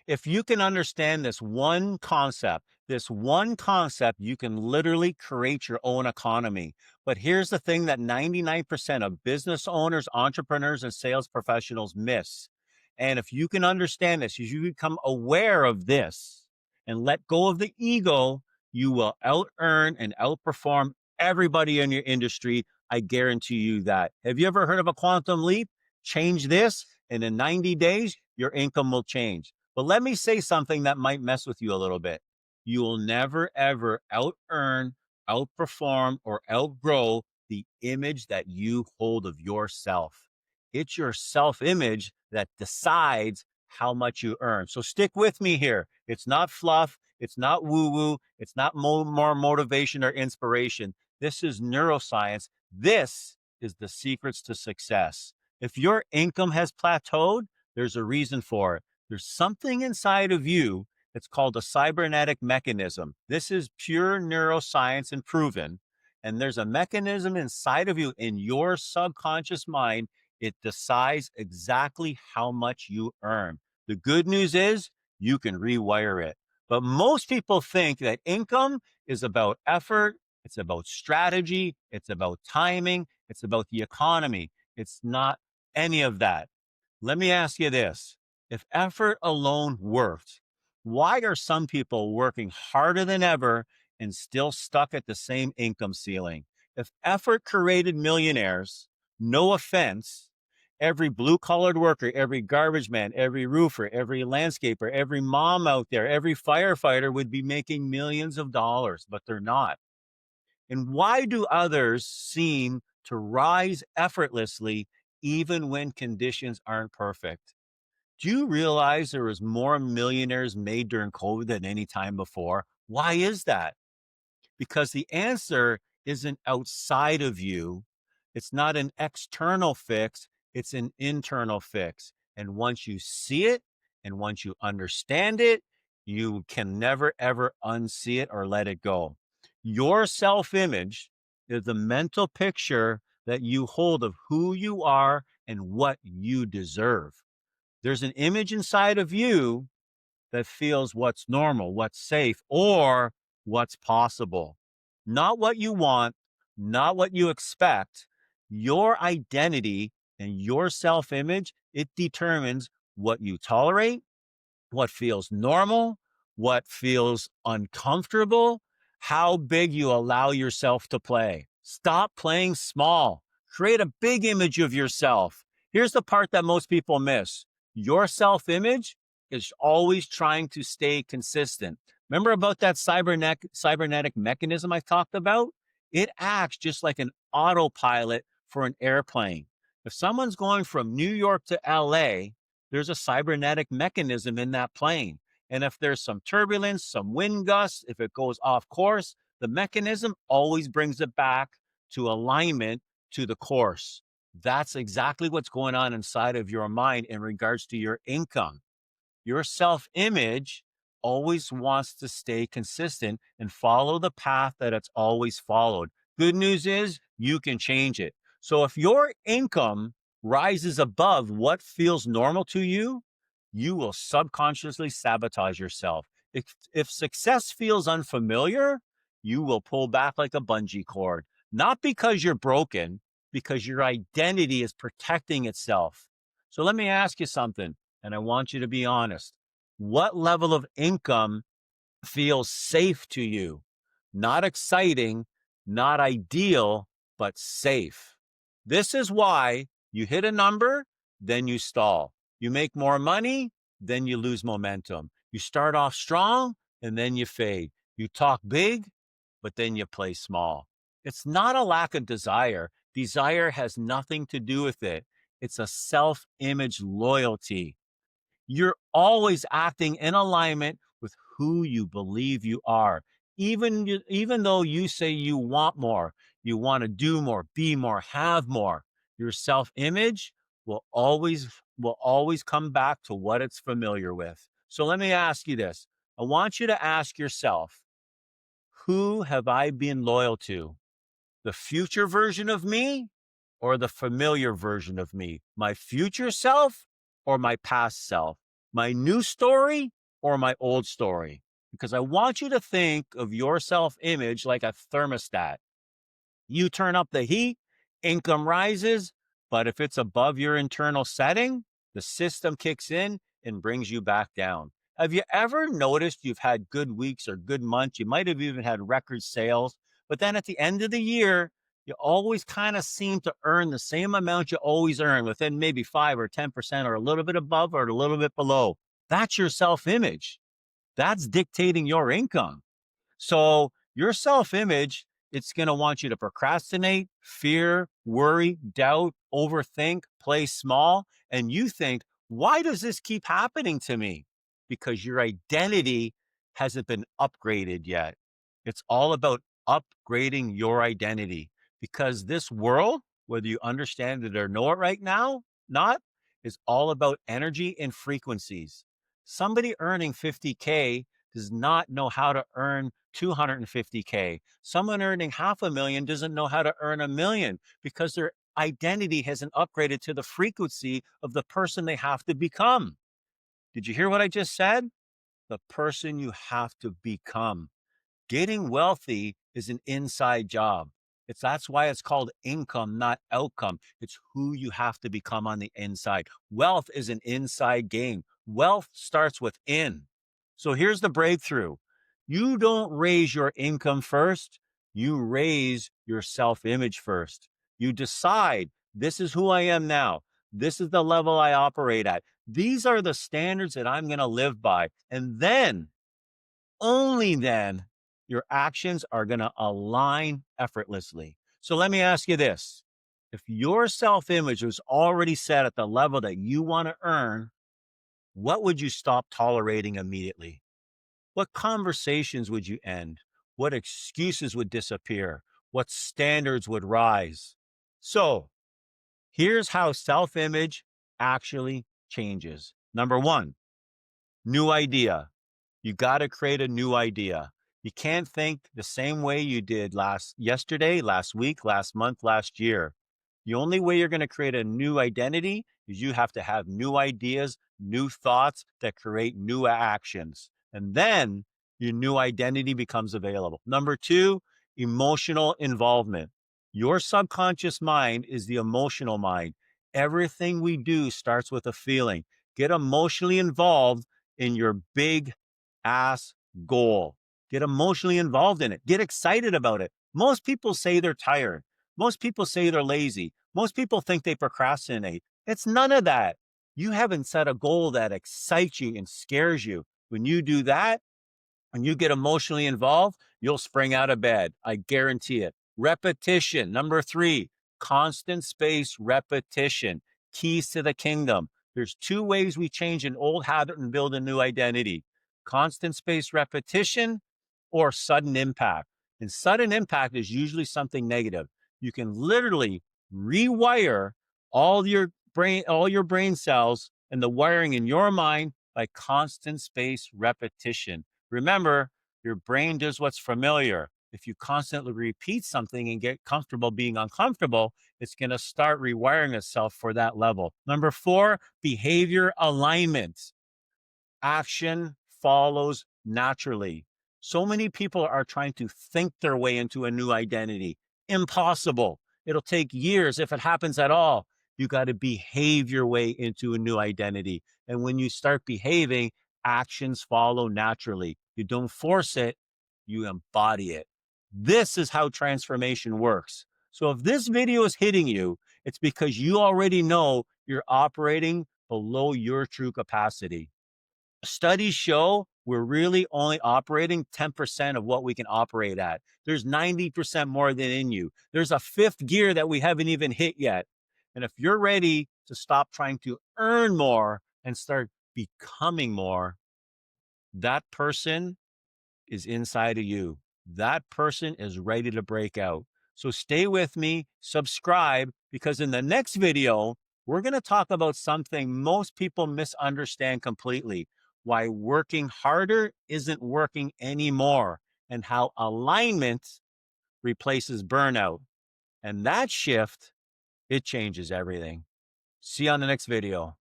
If you can understand this one concept, you can literally create your own economy. But here's the thing that 99% of business owners, entrepreneurs, and sales professionals miss. And if you can understand this, if you become aware of this and let go of the ego, you will out earn and outperform everybody in your industry. I guarantee you that. Have you ever heard of a quantum leap? Change this, and in 90 days, your income will change. But let me say something that might mess with you a little bit. You will never, ever out earn, outperform, or outgrow the image that you hold of yourself. It's your self image that decides how much you earn. So stick with me here. It's not fluff. It's not woo woo. It's not more motivation or inspiration. This is neuroscience. This is the secrets to success. If your income has plateaued, there's a reason for it. There's something inside of you. It's called a cybernetic mechanism. This is pure neuroscience and proven. And there's a mechanism inside of you in your subconscious mind. It decides exactly how much you earn. The good news is you can rewire it. But most people think that income is about effort, it's about strategy, it's about timing, it's about the economy. It's not any of that. Let me ask you this. If effort alone worked, why are some people working harder than ever and still stuck at the same income ceiling? If effort created millionaires, no offense, every blue collared worker, every garbage man, every roofer, every landscaper, every mom out there, every firefighter would be making millions of dollars, but they're not. And why do others seem to rise effortlessly even when conditions aren't perfect? Do you realize there was more millionaires made during COVID than any time before? Why is that? Because the answer isn't outside of you. It's not an external fix, it's an internal fix. And once you see it and once you understand it, you can never ever unsee it or let it go. Your self image is the mental picture that you hold of who you are and what you deserve. There's an image inside of you that feels what's normal, what's safe, or what's possible. Not what you want, not what you expect. Your identity and your self image, it determines what you tolerate, what feels normal, what feels uncomfortable, how big you allow yourself to play. Stop playing small. Create a big image of yourself. Here's the part that most people miss. Your self-image is always trying to stay consistent. Remember about that cybernetic mechanism I talked about? It acts just like an autopilot for an airplane. If someone's going from New York to LA, there's a cybernetic mechanism in that plane. And if there's some turbulence, some wind gusts, if it goes off course, the mechanism always brings it back to alignment to the course. That's exactly what's going on inside of your mind in regards to your income. Your self image always wants to stay consistent and follow the path that it's always followed. Good news is you can change it. So if your income rises above what feels normal to you, you will subconsciously sabotage yourself. If success feels unfamiliar, you will pull back like a bungee cord, not because you're broken, because your identity is protecting itself. So let me ask you something, and I want you to be honest. What level of income feels safe to you? Not exciting, not ideal, but safe. This is why you hit a number, then you stall. You make more money, then you lose momentum. You start off strong, and then you fade. You talk big, but then you play small. It's not a lack of desire. Desire has nothing to do with it. It's a self image loyalty. You're always acting in alignment with who you believe you are. Even though you say you want more, you want to do more, be more, have more, your self-image will always come back to what it's familiar with. So let me ask you this. I want you to ask yourself, who have I been loyal to? The future version of me or the familiar version of me? My future self or my past self? My new story or my old story? Because I want you to think of your self image like a thermostat. You turn up the heat, income rises, but if it's above your internal setting, the system kicks in and brings you back down. Have you ever noticed you've had good weeks or good months? You might have even had record sales, but then at the end of the year, you always kind of seem to earn the same amount you always earn within maybe 5 or 10% or a little bit above or a little bit below. That's your self image. That's dictating your income. So your self-image, it's going to want you to procrastinate, fear, worry, doubt, overthink, play small. And you think, why does this keep happening to me? Because your identity hasn't been upgraded yet. It's all about upgrading your identity because this world, whether you understand it or know it right now, not, is all about energy and frequencies. Somebody earning 50K does not know how to earn 250K. Someone earning $500,000 doesn't know how to earn $1 million because their identity hasn't upgraded to the frequency of the person they have to become. Did you hear what I just said? The person you have to become. Getting wealthy is an inside job. That's why it's called income, not outcome. It's who you have to become on the inside. Wealth is an inside game. Wealth starts within. So here's the breakthrough. You don't raise your income first. You raise your self-image first. You decide, this is who I am now. This is the level I operate at. These are the standards that I'm going to live by. And then, only then, your actions are going to align effortlessly. So let me ask you this. If your self-image was already set at the level that you want to earn, what would you stop tolerating immediately? What conversations would you end? What excuses would disappear? What standards would rise? So here's how self-image actually changes. Number one, new idea. You got to create a new idea. You can't think the same way you did yesterday, last week, last month, last year. The only way you're going to create a new identity is you have to have new ideas, new thoughts that create new actions. And then your new identity becomes available. Number two, emotional involvement. Your subconscious mind is the emotional mind. Everything we do starts with a feeling. Get emotionally involved in your big ass goal. Get emotionally involved in it. Get excited about it. Most people say they're tired. Most people say they're lazy. Most people think they procrastinate. It's none of that. You haven't set a goal that excites you and scares you. When you do that, when you get emotionally involved, you'll spring out of bed. I guarantee it. Repetition. Number three, constant space repetition. Keys to the kingdom. There's two ways we change an old habit and build a new identity. Constant space repetition or sudden impact. And sudden impact is usually something negative. You can literally rewire all your brain cells and the wiring in your mind by constant space repetition. Remember, your brain does what's familiar. If you constantly repeat something and get comfortable being uncomfortable, it's going to start rewiring itself for that level. Number four, behavior alignment. Action follows naturally. So many people are trying to think their way into a new identity. Impossible. It'll take years if it happens at all. You got to behave your way into a new identity. And when you start behaving, actions follow naturally. You don't force it, you embody it. This is how transformation works. So if this video is hitting you, it's because you already know you're operating below your true capacity. Studies show we're really only operating 10% of what we can operate at. There's 90% more than in you. There's a fifth gear that we haven't even hit yet. And if you're ready to stop trying to earn more and start becoming more, that person is inside of you. That person is ready to break out. So stay with me, subscribe, because in the next video, we're going to talk about something most people misunderstand completely: why working harder isn't working anymore, and how alignment replaces burnout. And that shift, it changes everything. See you on the next video.